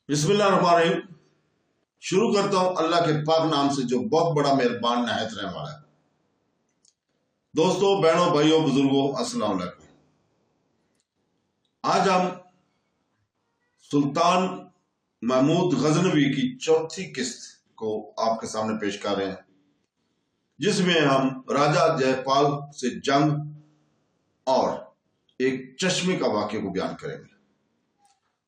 बिस्मिल्लाहिर्रहमानिर्रहीम। शुरू करता हूं अल्लाह के पाक नाम से जो बहुत बड़ा मेहरबान नहायत रहने वाला है। दोस्तों, बहनों, भाइयों, बुजुर्गों, अस्सलाम वालेकुम। आज हम सुल्तान महमूद गजनवी की चौथी किस्त को आपके सामने पेश कर रहे हैं, जिसमें हम राजा जयपाल से जंग और एक चश्मे का वाक़े को बयान करेंगे।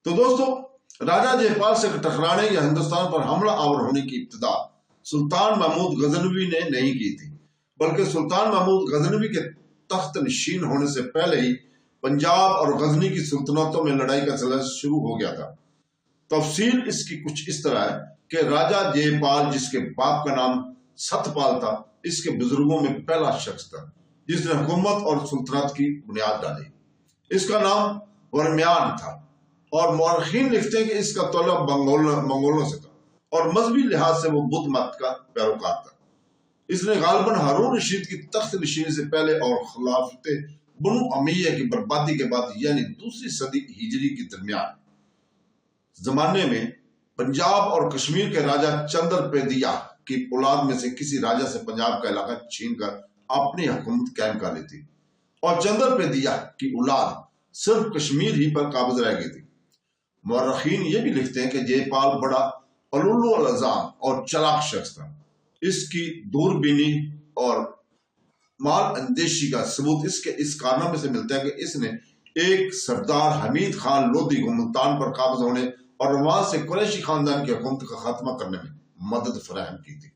तो दोस्तों, राजा जयपाल से टकराने या हिंदुस्तान पर हमला आवर होने की इब्तिदा सुल्तान महमूद गजनवी ने नहीं की थी, बल्कि सुल्तान महमूद गजनवी के तख्त नशीन होने से पहले ही पंजाब और गजनी की सुल्तनतों में लड़ाई का सिलसिला शुरू हो गया था। तफसील इसकी कुछ इस तरह है कि राजा जयपाल, जिसके बाप का नाम सतपाल था, इसके बुजुर्गों में पहला शख्स था जिसने हुकूमत और सुल्तनत की बुनियाद डाली। इसका नाम वर्म्यान था और मौरखीन लिखते हैं कि इसका तलब मंगोलों से था और मजहबी लिहाज से वो बुद्ध मत का पैरोकार था। इसने गालिबन हारून रशीद की तख्त नशीनी से पहले और खिलाफत बनु अमैया की बर्बादी के बाद यानी दूसरी सदी हिजरी के दरमियान जमाने में पंजाब और कश्मीर के राजा चंद्रपेदिया की औलाद में से किसी राजा से पंजाब का इलाका छीन कर अपनी हुकूमत कायम कर ली थी और चंद्रपेदिया की औलाद सिर्फ कश्मीर ही पर काबिज रह गई थी। मौरखीन ये भी लिखते हैं कि जयपाल बड़ा अलुल्लुअज़ाम और चालाक शख्स था। इसकी दूरबीनी और माल अंदेशी का सबूत इसके इस कारनामे से मिलता है कि इसने एक सरदार हमीद खान लोधी को मुल्तान पर काबिज होने और वहां से कुरैशी खानदान की हुकूमत का खात्मा करने में मदद फराहम की थी।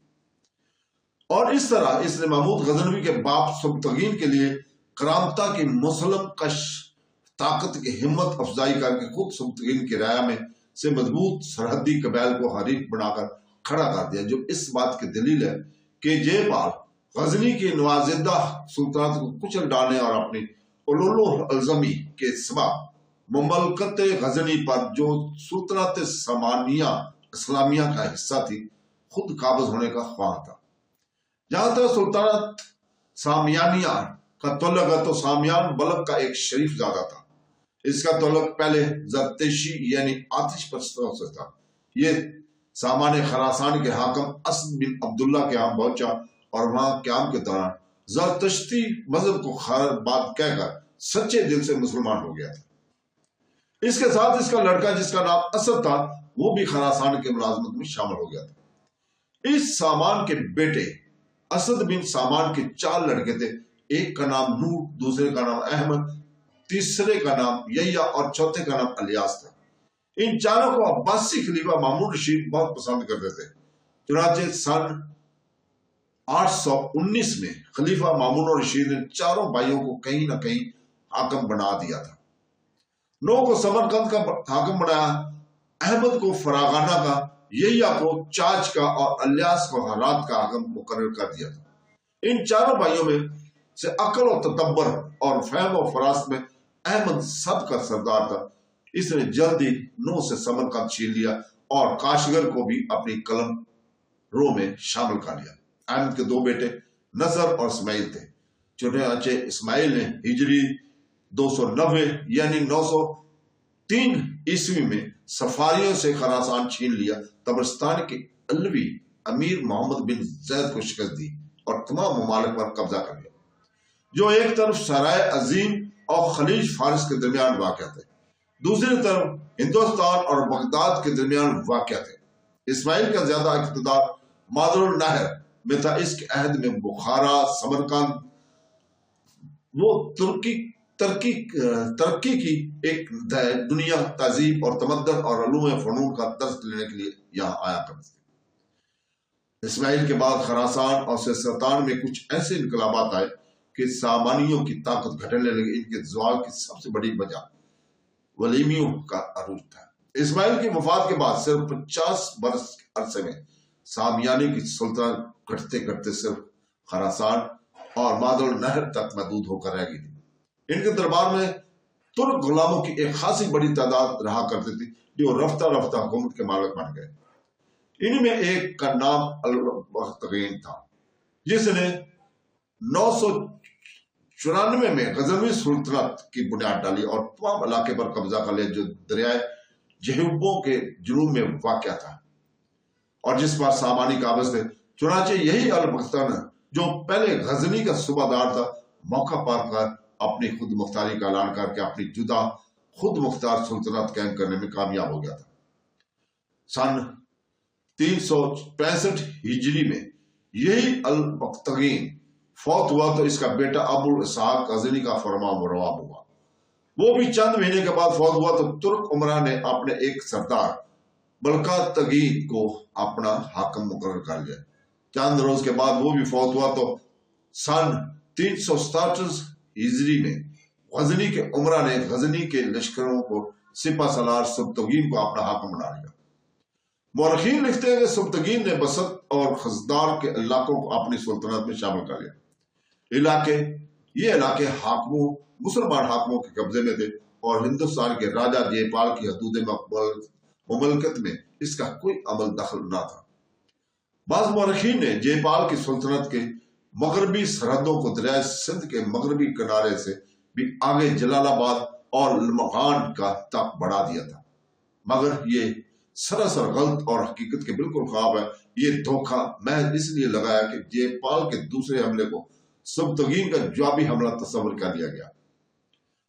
और इस तरह इसने महमूद गजनवी के बाप सुबतगीन के लिए करामता की मुसलम कश ताकत की हिम्मत अफजाई करके खुद सुबतगीन की राय में से मजबूत सरहदी कबैल को हरीफ बनाकर खड़ा कर दिया, जो इस बात की दलील है कि जयपाल गजनी की नवाजिदा सुल्तानत को कुचल डालने और अपनी उलुल-उल-अज़मी के सबब मुमलकत गजनी पर जो सुल्तानत सामानिया इस्लामिया का हिस्सा थी खुद काबिज होने का ख्वाह था। जहां तक सुल्तानत सामियानिया का तल्लुक है तो सामियान बलक का एक शरीफ ज़ादा था। इसका तल्लुक पहले जरतेशी यानी आतिश परस्तों से था। ये सामान्य खरासान के हाकम असद बिन अब्दुल्ला के यहाँ पहुंचा और वहां क्याम के दौरान जरतश्ती मजहब को बात कहकर सच्चे दिल से मुसलमान हो गया था। इसके साथ इसका लड़का जिसका नाम असद था वो भी खरासान के मुलाजमत में शामिल हो गया था। इस सामान के बेटे असद बिन सामान के 4 लड़के थे। एक का नाम नूर, दूसरे का नाम अहमद, तीसरे का नाम यैया और चौथे का नाम अलियास था। इन चारों को अब्बासी खलीफा मामून रशीद बहुत पसंद करते थे। चुनाचे सन 819 में खलीफा मामून रशीद ने चारों भाइयों को कहीं ना कहीं हाकम बना दिया था। नौ को समरकंद का हाकम बनाया, अहमद को फरागाना का, यैया को चाच का और अलियास को हरात का हाकम मुकर्रर कर दिया था। इन चारों भाइयों में से अकल और तदब्बर और फहम और फरास्त में अहमद सबका सरदार था। इसने जल्दी नौ से समरकंद छीन लिया और काशगर को भी अपनी कलम रो में शामिल कर लिया। अहमद के 2 बेटे नजर और इस्माइल थे। चुनाचे इस्माइल ने हिजरी 290 यानी 903 ईस्वी में सफारियों से खरासान छीन लिया, तबरस्तान के अलवी अमीर मोहम्मद बिन जैद को शिकस्त दी और तमाम ममालिक पर कब्जा कर लिया, जो एक तरफ सराय अजीम और खलीज फारिस के दरमियान वाक़ थे, दूसरी तरफ हिंदुस्तान और बगदाद के दरमियान वाक़ थे। इस्माइल का ज्यादा इक़्तिदार मादरुल नहर में था। इसके अहद में बुखारा, समरकंद वो तरक्की की एक दुनिया तहजीब और तमद्दन और अलूम फ़नून का दर्स लेने के लिए यहाँ आया करते थे। इस्माइल के बाद खरासान और सिस्तान में कुछ ऐसे इनकलाबात आए कि सामानियों की ताकत घटने लगी। इनके ज़वाल की सबसे बड़ी वजह वलीमियों का अरूज था। इस्माइल की वफात के बाद सिर्फ 50 बरस के अरसे में सामियानी की सुल्तान घटते घटते सिर्फ खरासान और मादुल नहर तक महदूद होकर रह गई थी। इनके दरबार में तुर्क गुलामों की एक खासी बड़ी तादाद रहा करती थी, जो रफ्ता रफ्ता हुकूमत के मालिक बन गए। इनमें एक का नाम अल-बख्तगीन था, जिसने 994 में गजनवी सुल्तनत की बुनियाद डाली और तमाम इलाके पर कब्जा कर लिया, जो दरियाए यहूबियों के जुनूब में वाक़या था और जिस पर सामानी काबिज थे। चुनांचे यही अल-बख्तान जो पहले गजनी का सूबादार था, मौका पाकर अपनी खुद मुख्तारी का ऐलान करके अपनी जुदा खुद मुख्तार सुल्तनत कायम करने में कामयाब हो गया था। सन 365 हिजरी में यही अल-बख्तान फौत हुआ तो इसका बेटा अबुल इसहाक गजनी का फरमाबरवा हुआ। वो भी चंद महीने के बाद फौत हुआ तो तुर्क उमरा ने अपने एक सरदार बल्कातगीन को अपना हाकिम मुकर्रर कर लिया। चंद रोज के बाद वो भी फौत हुआ तो सन 367 हिजरी में गजनी के उमरा ने गजनी के लश्करों को सिपा सलार सुब्तगीन को अपना हाकिम बना लिया। मौरखीन लिखते हैं कि सुब्तगीन ने बसत और खजदार के इलाकों को अपनी सुल्तनत में शामिल कर लिया। ये इलाके हाकिमों मुसलमान हाकिमों के कब्जे में थे और हिंदुस्तान के राजा जयपाल की हदूद मुमलकत में इसका कोई अमल दखल न था। बाज़ मौरखीन ने जयपाल की सुल्तनत के मगरबी सरहदों को दरिया सिंध के मगरबी किनारे से भी आगे जलालाबाद और लमगान का तक बढ़ा दिया था, मगर ये सरासर गलत और हकीकत के बिल्कुल ख्वाब है। ये धोखा महज इसलिए लगाया कि जयपाल के दूसरे हमले को सुब्तगीन का जवाबी हमला तस्वर कर लिया गया।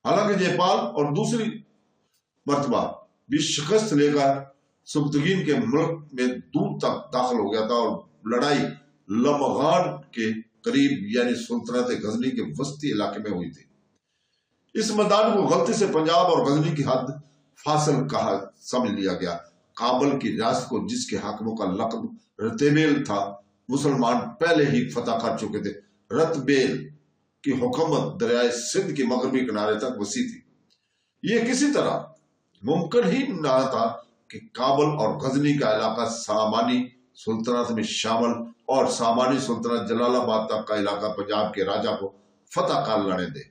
हालांकि जयपाल और दूसरी मर्तबा भी शिकस्त लेकर सुब्तगीन के मुल्क में दूर तक दाखिल हो गया था और लड़ाई लमगान के करीब यानी सुल्तनत गजनी के वस्ती इलाके में हुई थी। इस मैदान को गलती से पंजाब और गजनी की हद फासिल कहा समझ लिया गया। काबुल की रियासत को जिसके हाकिमों का लक़ब रतबेल था, मुसलमान पहले ही फतह कर चुके थे। रतबेल की हुकूमत दरियाए सिंध के मगरबी किनारे तक वसी थी। ये किसी तरह मुमकिन ही न था कि काबुल और गजनी का इलाका सामानी सुल्तनत में शामिल और सामानी सुल्तनत जलालाबाद तक का इलाका पंजाब के राजा को फतह कर लड़ने दे।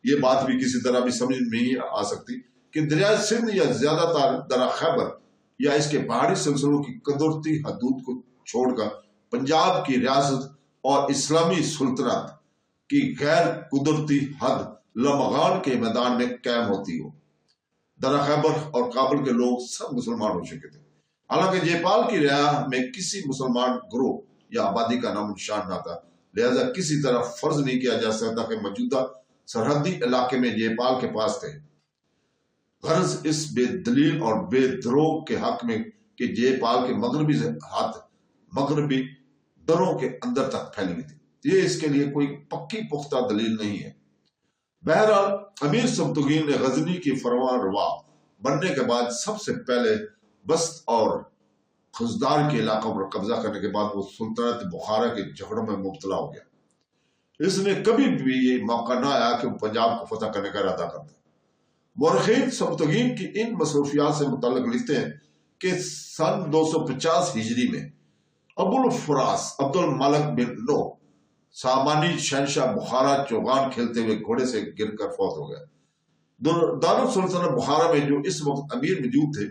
ये बात भी किसी तरह भी समझ में नहीं आ सकती कि दरियाए सिंध या ज्यादातर दरा खैबर या इसके पहाड़ी सिलसिलों की कुदरती हदूद को छोड़कर पंजाब की रियासत और इस्लामी सुल्तनत की गैर कुदरती हद लमगान के मैदान में कायम होती हो। दरा खैबर और काबुल के लोग सब मुसलमान हो चुके थे। हालांकि जयपाल की रियासत में किसी मुसलमान ग्रोह या आबादी का नाम निशान न था, लिहाजा किसी तरह फर्ज नहीं किया जा सकता कि मौजूदा सरहदी इलाके में जयपाल के पास थे। गर्ज इस बेदलील और बेद्रोह के हक में कि जयपाल के मगरबी हाथ मगरबी दरों के अंदर तक फैली हुई थी। ये इसके लिए कोई पक्की पुख्ता दलील नहीं है। बहरहाल अमीर सुब्तगीन ने गजनी की फरमानरवा बनने के बाद सबसे पहले बस्त और खुजदार के इलाकों पर कब्जा करने के बाद वो सुल्तनत बुखारा के झगड़ों में मुब्तला हो गया। इसने कभी भी ये मौका ना आया कि वो पंजाब को फतह करने का इरादा करता। मौरखीन सुब्तगीन की इन मसरूफियात से मुतल्लिक लिखते हैं कि सन 250 हिजरी में अबुल फरास अब्दुल मलिक बिन नो सामानी शहनशाह बुखारा चौगान खेलते हुए घोड़े से गिरकर फौत हो गया। दारुल सुल्तान बुखारा में जो इस वक्त अमीर मौजूद थे,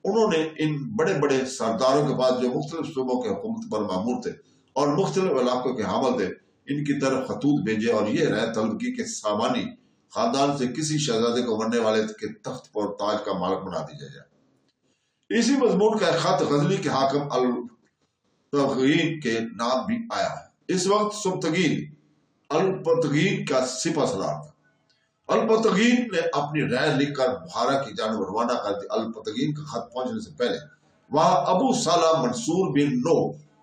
उन्होंने इन बड़े बड़े सरदारों के पास जो मुख्तलिफ सूबों के हुकूमत पर मामूर थे और मुख्तलिफ इलाकों के हामिल थे, इनकी तरफ खतूत भेजे और यह राय तलब की कि सामानी खानदान से किसी शहजादे को मरने वाले के तख्त पर ताज का मालिक बना दिया जाए। इसी मजमून का खत गजनी के हाकिम अल-तगीन के नाम भी आया। इस वक्त सुब्तगीन अल-पतगीन का सिपा सलार था। अल-पतगीन ने अपनी राय लिखकर बुखारा की जानब रवाना कर दी। अल-पतगीन का खत पहुंचने से पहले वहां अबू साला मंसूर बिन नो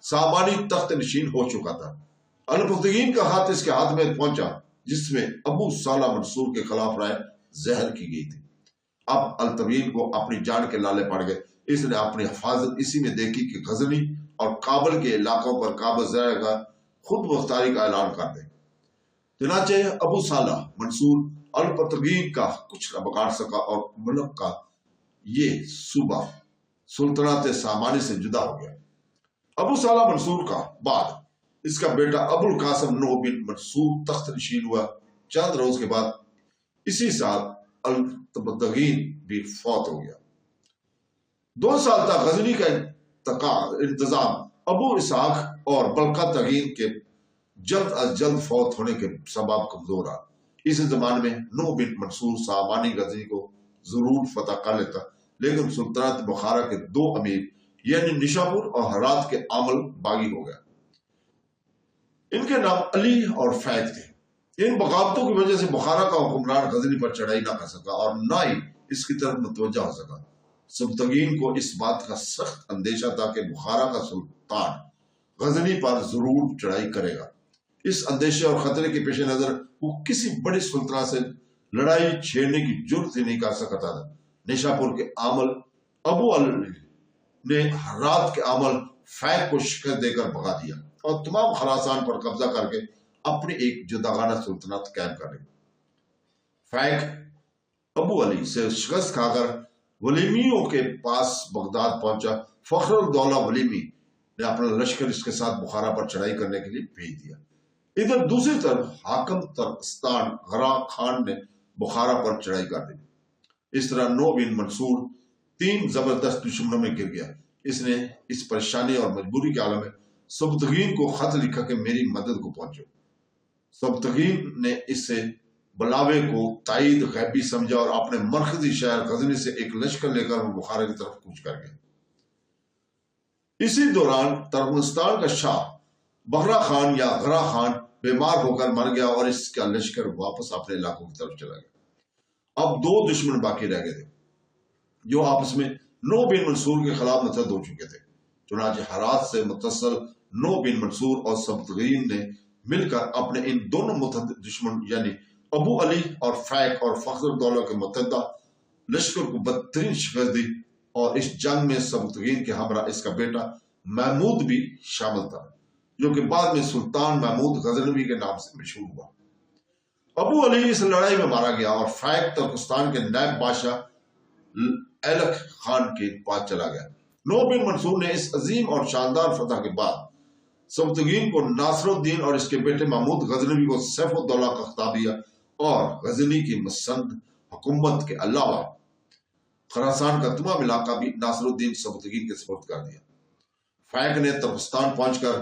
सामानी तख्त नशीन हो चुका था। अल-पतगीन का खत इसके हाथ में पहुंचा जिसमें अबू साला मंसूर के खिलाफ राय जहर की गई थी। अब अल-तबीन को अपनी जान के लाले पड़ गए। इसने अपनी हिफाजत इसी में देखी कि गजनी और काबुल के इलाकों पर काबज का खुद मुख्तारी का ऐलान कर दे। चुनांचे अबू साला मंसूर अल-पतगीन का कुछ न बिगाड़ सका और मुल्क का ये सूबा सुल्तनत सामानी से जुदा हो गया। अबू साला मंसूर का बाद इसका बेटा अबुल कासिम नो बिन मंसूर तख्त नशीन हुआ। चंद रोज के बाद इसी साल अल-पतगीन भी फौत हो गया। 2 साल तक गजनी का इंतजाम अबू इसहाक और बल्कातगीन के जल्द अज जल्द फौत होने के सबब कमजोर रहा। इस जमाने में नो बिन मंसूर सामानी गजनी को जरूर फतह कर लेता, लेकिन सुल्तानत बुखारा के 2 अमीर यानी निशापुर और हरात के आमल बागी हो गया। इनके नाम अली और फैद थे। इन बगावतों की वजह से बुखारा का हुक्मरान गजनी पर चढ़ाई ना कर सका और ना ही इसकी तरफ मुतवज्जा हो सका। सबतगीन को इस बात का सख्त अंदेशा था कि बुखारा का सुल्तान गजनी पर जरूर चढ़ाई करेगा। इस अंदेशे और खतरे के पेश नजर वो किसी बड़ी सुल्तान से लड़ाई छेड़ने की जुर्त ही नहीं कर सकता था। निशापुर के आमल अबू अली ने हरात के आमल फैक को शिकस्त देकर भगा दिया और तमाम खरासान पर कब्जा करके अपनी एक जुदागाना सुल्तनत कायम कर ली। फैक अबू अली से शिकस्त खाकर वलीमियों के पास बगदाद पहुंचा। फखरुद्दौला वलीमी ने अपना लश्कर इसके साथ बुखारा पर चढ़ाई करने के लिए भेज दिया। इधर दूसरी तरफ हाकम तुर्कस्तान गरा खान ने बुखारा पर चढ़ाई कर दी। इस तरह नौ बिन मंसूर 3 जबरदस्त दुश्मनों में गिर गया। इसने इस परेशानी और मजबूरी के आलम में सबतगीन को खत लिखा कि मेरी मदद को पहुंचो। सबतगीन ने इससे बलावे को ताईद गैबी समझा और अपने मरकजी शहर गजनी से एक लश्कर लेकर वो बुखारा की तरफ कूच कर गया। इसी दौरान तुर्कमेनिस्तान का शाह बगरा खान या गरा खान बीमार होकर मर गया और इसका लश्कर वापस अपने इलाकों की तरफ चला गया। अब 2 दुश्मन बाकी रह गए थे जो आपस में 9 बिन मंसूर के खिलाफ मुतहद हो चुके थे। चुनांचे हरात से मुतसल 9 बिन मंसूर और सबतगीन ने मिलकर अपने इन दोनों मुतहद दुश्मन यानी अबू अली और फैक और फखरुद्दौला के मुतहदा लश्कर को बदतरीन शिकस्त दी और इस जंग में सबतगीन के हमरा इसका बेटा महमूद भी शामिल था, जो कि बाद में सुल्तान महमूद गजनवी के नाम से मशहूर हुआ। अबू अली इस लड़ाई में मारा गया और फैक तुर्कस्तान के नायब बादशाह एलक खान के पास चला गया। 9 बिन मंसूर ने इस अजीम और शानदार फतह के बाद सबतगीन को नासरुद्दीन और इसके बेटे महमूद गजनवी को सैफुद्दौला का खिताब दिया और गजनी की मुसन्नद हुकूमत के अलावा खरासान का तमाम इलाका भी नासरुद्दीन सबतगीन के सुपुर्द कर दिया। फैक ने तुर्कस्तान पहुंचकर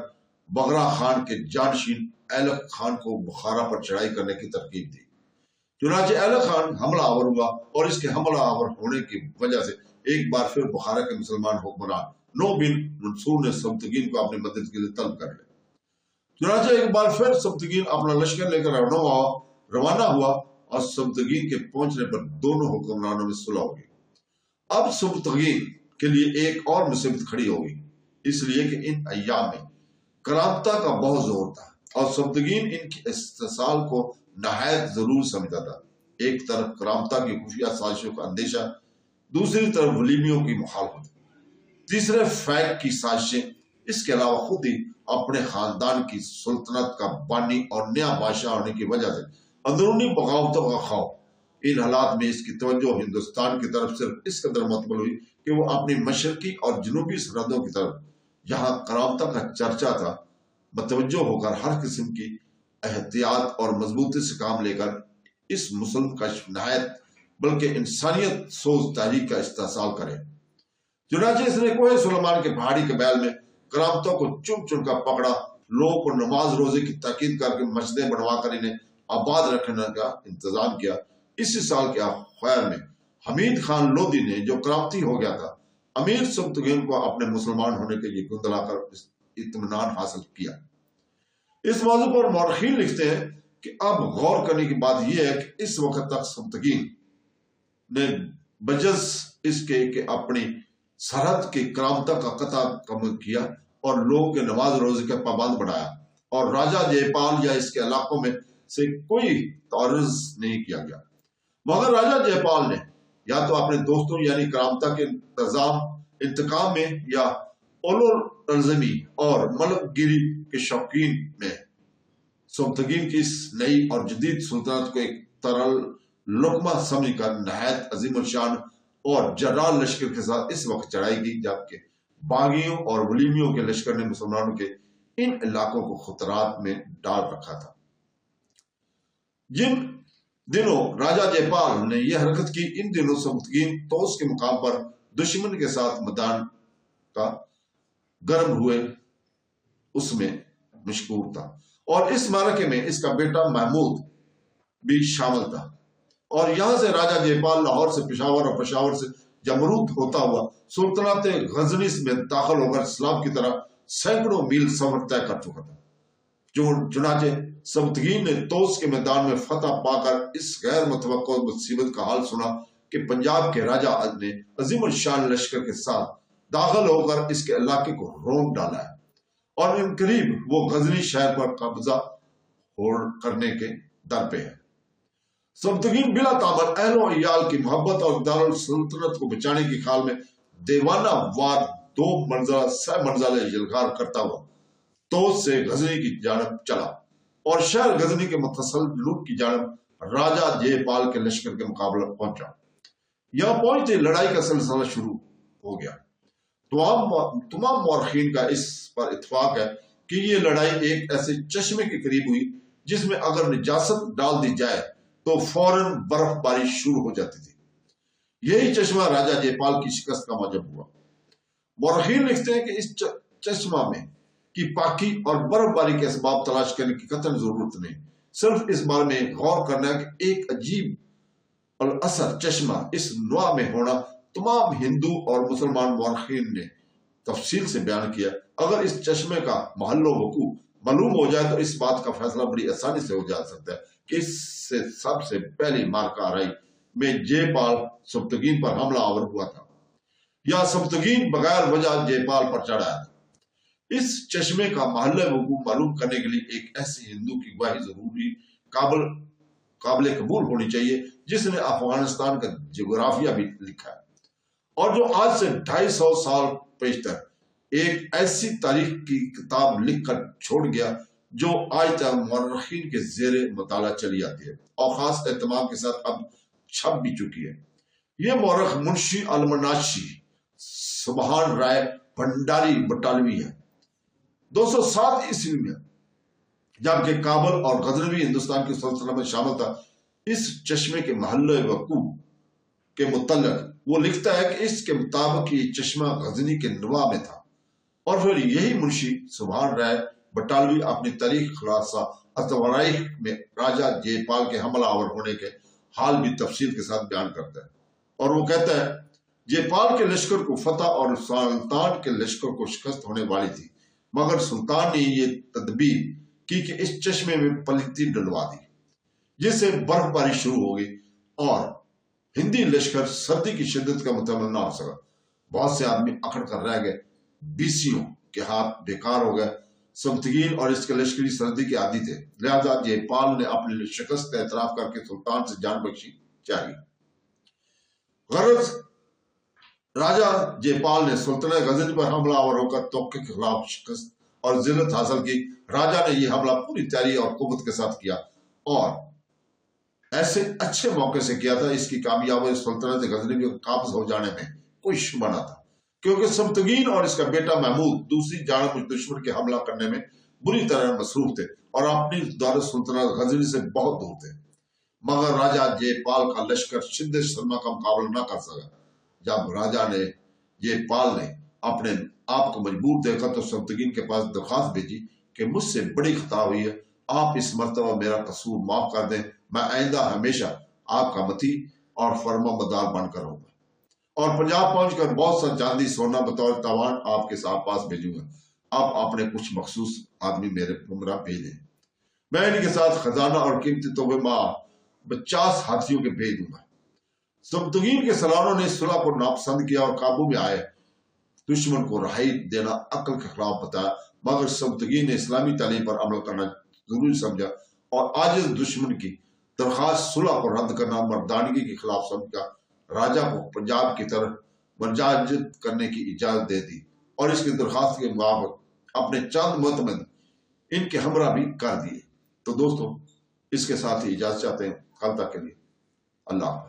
बगरा खान के जानशीन एलक खान को बुखारा पर चढ़ाई करने की तरकीब दी। चुनांचे एलक खान हमला आवर हुआ और इसके हमला आवर होने की वजह से एक बार फिर बुखारा के मुसलमान हुक्मरान 9 बिन मंसूर ने सबतगीन को अपनी मदद के लिए तलब कर लिया। चुनांचे एक बार फिर सबतगीन अपना लश्कर लेकर रवाना हुआ और सबतगीन के पहुंचने पर दोनों हुक्मरानों में सुलह हो गई। अब सबतगीन के लिए एक और मुसीबत खड़ी होगी, इसलिए कि इन अय्याम में करामता का बहुत जोर था और सबतगीन इनकी इस्तिसाल को नहायत जरूर समझता था। एक तरफ करामता की खुफिया साजिशों का अंदेशा, दूसरी तरफ वलीमियों की मुखालफत, तीसरे फैक की साजिशें, इसके अलावा खुद ही अपने खानदान की सुल्तनत का बानी और नया बादशाह होने की वजह से अंदरूनी बगावतों का खौफ। इन हालात में इसकी तवज्जो हिंदुस्तान की तरफ सिर्फ इस कदर मतबल हुई कि वो अपनी मशरकी और जनूबी सरहदों की तरफ जहां करामता का चर्चा था मतवज्जो होकर हर किस्म की एहतियात और मजबूती से काम लेकर इस मुस्लिम कश नहायत बल्कि इंसानियत सोच तहरीक का इस्तेसाल करे। चुनांचे इसने कोहे सुलेमान के पहाड़ी के बैल में करामतों को चुन चुन कर पकड़ा, लोगों को नमाज रोजे की ताकीद करके मस्जिदें बनवाकर इन्हें आबाद रखने का इंतजाम किया। इसी साल के अखबार में हमीद खान लोधी ने, जो क्रांति हो गया था, अमीर सबतगीन को अपने मुसलमान होने के लिए गुंदलाकर इत्मीनान हासिल किया। इस मौजू पर मौरखीन लिखते हैं कि अब गौर करने की बात यह है कि इस वक्त तक सबतगीन ने बजस इसके कि अपनी सरहद की करामता का कता कम किया और लोग के नमाज रोजे का पाबंद बनाया और राजा जयपाल या इसके इलाकों में से कोई तारुज नहीं किया गया, मगर राजा जयपाल ने या तो अपने दोस्तों यानी करामता के इंतकाम में या ओलोरजमी और मलकगिरी के शौकीन में सबतगीन की इस नई और जदीद सुल्तानत को एक तरल लुकमा समझकर नहायत अजीम शान और जर्राल लश्कर के साथ इस वक्त चढ़ाई की, जबकि बागियों और वलीमियों के लश्कर ने मुसलमानों के इन इलाकों को खतरात में डाल रखा था। जिन दिनों राजा जयपाल ने यह हरकत की, इन दिनों सबतगीन तोस के मुकाम पर दुश्मन के साथ मैदान का गर्म हुए उसमें मशहूर था और इस मारके में इसका बेटा महमूद भी शामिल था और यहां से राजा जयपाल लाहौर से पेशावर और पेशावर से जमरूद होता हुआ सुल्तनत गजनी में दाखिल होकर इस्लाम की तरह सैकड़ों मील सफर तय कर चुका था। चुनाचे सबतगीन ने तोस के मैदान में फतह पाकर इस गैर मुतवक्को मुसीबत का हाल सुना कि पंजाब के राजा ने अजीम शान लश्कर के साथ दाखिल होकर इसके इलाके को रोक डाला है और इन करीब वो गजनी शहर पर कब्जा करने के दर पे है। सबतगीन बिला तामन अहलो इयाल की मोहब्बत और दारुल सल्तनत को बचाने की ख्याल में देवाना वार 2 मंजिला सह मंजिला यलगार करता हुआ तोस से गजनी की जानब चला और शहर गजनी के मुतसल्लुक की जानब राजा जयपाल के लश्कर के मुकाबले पहुंचा। यहां पहुंचते लड़ाई का सिलसिला शुरू हो गया। तमाम मौरखीन का इस पर इत्फाक है कि ये लड़ाई एक ऐसे चश्मे के करीब हुई जिसमें अगर निजासत डाल दी जाए तो फौरन बर्फबारी शुरू हो जाती थी। यही चश्मा राजा जयपाल की शिकस्त का मौजब हुआ। मौरखीन लिखते हैं कि इस चश्मा में की पाकी और बर्फबारी के असबाब तलाश करने की कतई जरूरत नहीं, सिर्फ इस बारे में गौर करना है कि एक अजीब और असर चश्मा इस नुआ में होना तमाम हिंदू और मुसलमान मौरखीन ने तफसील से बयान किया। अगर इस चश्मे का महल्लो वकू मालूम हो जाए तो इस बात का फैसला बड़ी आसानी से हो जा सकता है कि इससे सबसे पहली मार्का आराई में जयपाल सबतगीन पर हमला आवर हुआ था या सबतगीन बगैर वजह जयपाल पर चढ़ाया था। इस चश्मे का महल्ले वकू मालूम करने के लिए एक ऐसे हिंदू की गवाही जरूरी काबिल कबूल होनी चाहिए जिसने अफगानिस्तान का जोग्राफिया भी लिखा है और जो आज से 250 साल पेशतर एक ऐसी तारीख की किताब लिखकर छोड़ गया जो आज तक मौरखीन के जेरे मुताला चली आती है और खास एहतमाम के साथ अब छप भी चुकी है। ये मौरख मुंशी अलमनाशी सुबहान राय भंडारी बटालवी है 207 ईस्वी में, जबकि काबुल और गजनवी हिंदुस्तान की सल्तनत में शामिल था। इस चश्मे के महल्ले वकू के मुतल्लक वो लिखता है कि इसके मुताबिक ये चश्मा गजनी के नवा में था और फिर यही मुंशी सुबहान राय बटालवी अपनी तारीख खुलासा अतवराइख में राजा जयपाल के हमला आवर होने के हाल भी तफसील के साथ बयान करता है और वो कहता है जयपाल के लश्कर को फतह और सुल्तान के लश्कर को शिकस्त होने वाली थी, मगर सुल्तान ने ये तदबीर की कि इस चश्मे में पलिती डलवा दी जिससे बर्फबारी शुरू हो गई और हिंदी लश्कर सर्दी की शिद्दत का मुतहम्मिल ना हो सका। बहुत से आदमी अकड़ कर रह गए, बीसियों के हाथ बेकार हो गए। सबतगीन और इसके लश्करी सर्दी के आदी थे, लिहाजा जयपाल ने अपनी शिकस्त का एतराफ करके सुल्तान से जान बख्शी चाहिए। गरज राजा जयपाल ने सुल्तान गजनी पर हमला आवर होकर तोके के खिलाफ शिकस्त और जिल्लत हासिल की। राजा ने यह हमला पूरी तैयारी और कुव्वत के साथ किया और ऐसे अच्छे मौके से किया था। इसकी कामयाबी सुल्तान गजनी के काबिज हो जाने में कोई शुबा न था, क्योंकि सबतगीन और इसका बेटा महमूद दूसरी जानब दुश्मन के हमला करने में बुरी तरह मसरूफ थे और अपनी दौर सुल्तान गजनी से बहुत दूर थे। मगर राजा जयपाल का लश्कर शिद्दत शर्मा का मुकाबला न कर सका। जब राजा ने जयपाल ने अपने आप को मजबूर देखा तो सबतगीन के पास दरख्वास्त भेजी कि मुझसे बड़ी खता हुई है, आप इस मर्तबा मेरा कसूर माफ कर दें, मैं आइंदा हमेशा आपका मती और फर्मा बदार बनकर रहूंगा और पंजाब पहुंचकर बहुत सा चांदी सोना बतौर तवान आपके साथ पास भेजूंगा। आप अपने कुछ मखसूस आदमी मेरे हमरा भेजें, मैं इनके साथ खजाना और कीमती तोहफे 50 हाथियों के भेज दूंगा। सबतगीन के सलारों ने सुलह को नापसंद किया और काबू में आए दुश्मन को रहाई देना अक्ल के खिलाफ बताया, मगर सबतगीन ने इस्लामी तालीम पर अमल करना जरूरी समझा और आजिज दुश्मन की दरखास्त सुलह को रद्द करना मर्दानगी के खिलाफ समझा। राजा को पंजाब की तरफ मर्जाजत करने की इजाजत दे दी और इसकी दरखास्त के मुताबिक अपने चंद मतमद इनके हमरा भी कर दिए। तो दोस्तों, इसके साथ ही इजाजत चाहते हैं। कल तक के लिए अल्लाह।